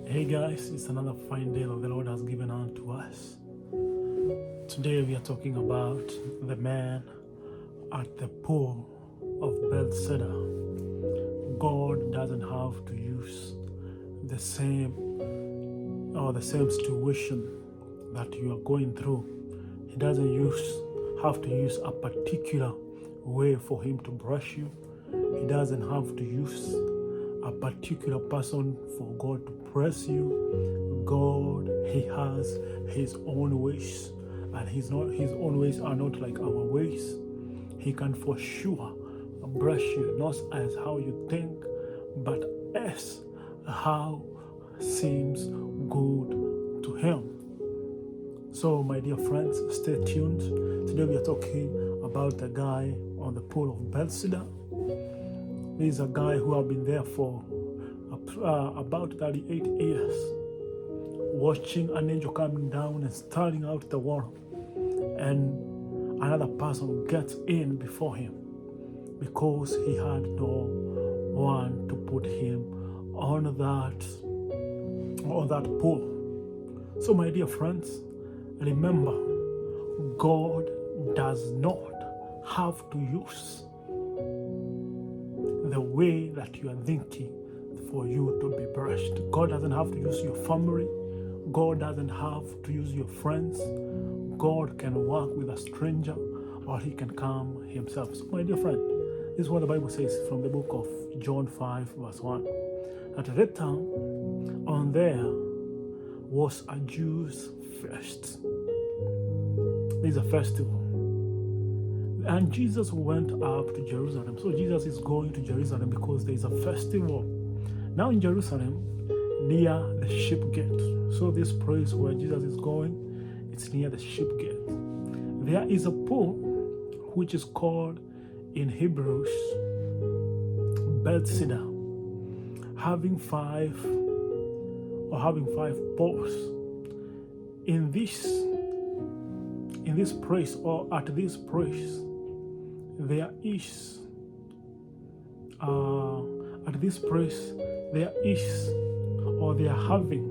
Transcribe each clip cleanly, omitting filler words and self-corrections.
Hey guys, it's another fine day that the Lord has given unto us. Today we are talking about the man at the pool of Bethesda. God doesn't have to use the same situation that you are going through. He doesn't have to use a particular way for him to brush you. He doesn't have to use a particular person for God to press you. God, He has His own ways, and His own ways are not like our ways. He can for sure brush you, not as how you think, but as how seems good to Him. So, my dear friends, stay tuned. Today we are talking about the guy on the pool of Bethesda. This is a guy who have been there for about 38 years, watching an angel coming down and starting out the water, and another person gets in before him because he had no one to put him on that pool. So, my dear friends, remember, God does not have to use the way that you are thinking for you to be brushed. God doesn't have to use your family. God doesn't have to use your friends. God can work with a stranger, or He can come Himself. So, my dear friend, this is what the Bible says from the book of John 5 verse 1. At that time, on there was a Jews' feast. There is a festival. And Jesus went up to Jerusalem. So Jesus is going to Jerusalem because there is a festival. Now in Jerusalem, near the sheep gate. So this place where Jesus is going, it's near the sheep gate. There is a pool which is called in Hebrews Bethesda, having five pools. In this place, or at this place, there is they are having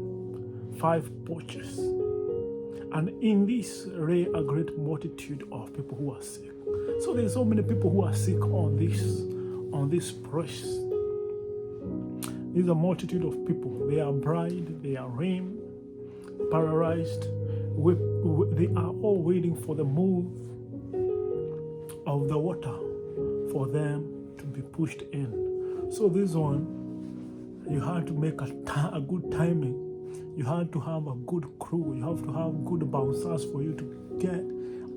5 porches, and in this lay a great multitude of people who are sick. So there's so many people who are sick on this place. There's a multitude of people. They are blind, they are lame, paralyzed. They are all waiting for the move of the water for them to be pushed in. So this one, you had to make a good timing. You had to have a good crew. You have to have good bouncers for you to get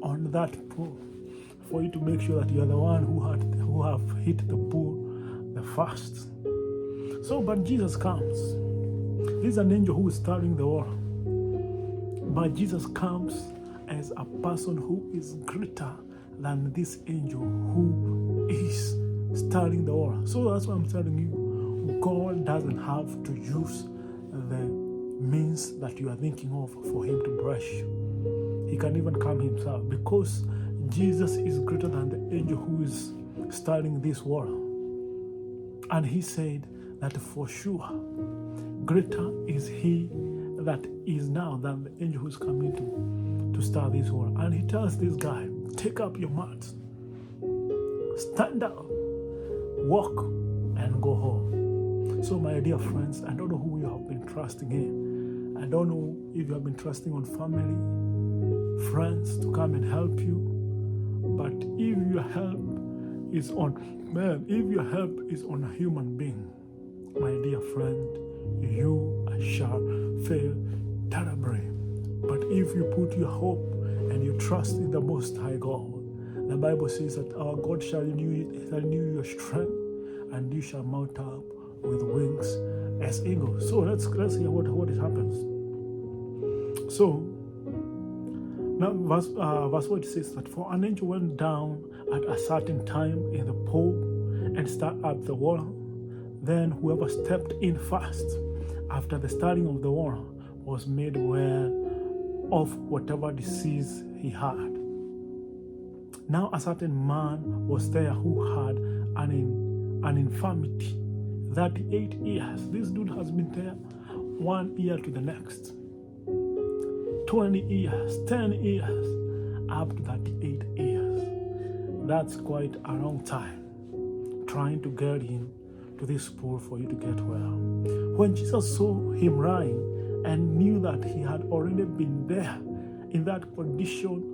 on that pool, for you to make sure that you are the one who have hit the pool the first. So, but Jesus comes. This is an angel who is stirring the water. But Jesus comes as a person who is greater than this angel who is stirring the water. So that's why I'm telling you, God doesn't have to use the means that you are thinking of for Him to brush you. He can even come Himself, because Jesus is greater than the angel who is stirring this water. And He said that for sure, greater is He that is now than the angel who's coming to start this war. And He tells this guy, take up your mat, stand up, walk, and go home. So, my dear friends, I don't know who you have been trusting in. I don't know if you have been trusting on family, friends to come and help you. But if your help is on a human being, my dear friend, you shall fail terribly. But if you put your hope and you trust in the Most High God, the Bible says that our God shall renew your strength, and you shall mount up with wings as eagles. So let's hear what happens. So now verse 1 says that, for an angel went down at a certain time in the pool and stirred up the water. Then whoever stepped in first after the starting of the water was made well of whatever disease he had. Now a certain man was there who had an infirmity 38 years. This dude has been there one year to the next, 20 years, 10 years, up to 38 years. That's quite a long time trying to get him to this pool for you to get well. When Jesus saw him lying and knew that he had already been there in that condition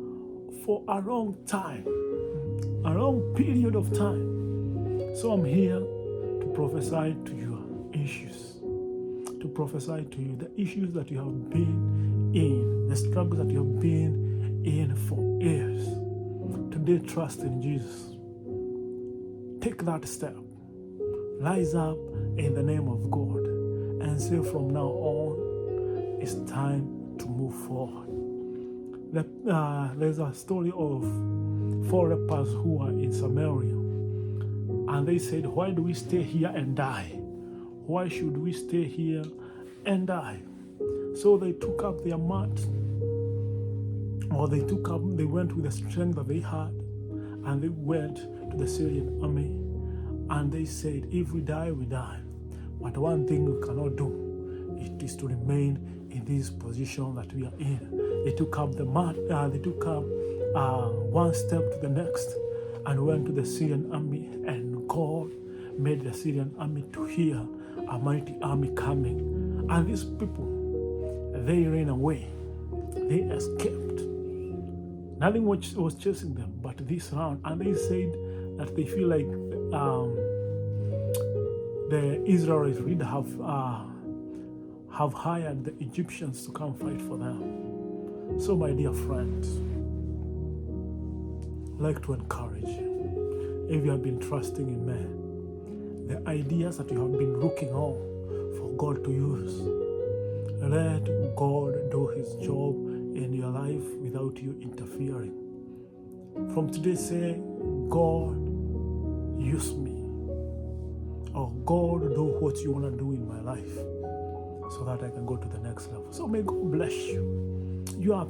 for a long time, a long period of time. So I'm here to prophesy to your issues, to prophesy to you the issues that you have been in, the struggles that you have been in for years. Today, trust in Jesus. Take that step. Rise up in the name of God and say from now on, it's time to move forward. There's a story of 4 lepers who are in Samaria, and they said, why do we stay here and die? Why should we stay here and die? So they took up their mat, or they went with the strength that they had, and they went to the Syrian army, and they said, if we die, we die. But one thing we cannot do, it is to remain in this position that we are in. They took up the mat, they took up one step to the next, and went to the Syrian army, and God made the Syrian army to hear a mighty army coming. And these people, they ran away. They escaped. Nothing was chasing them but this round. And they said that they feel like the Israelites would have hired the Egyptians to come fight for them. So my dear friends, I'd like to encourage you, if you have been trusting in men, the ideas that you have been looking on for God to use, let God do his job in your life without you interfering. From today, say, God, use me. Or God, do what you want to do in my life so that I can go to the next level. So may God bless you. You are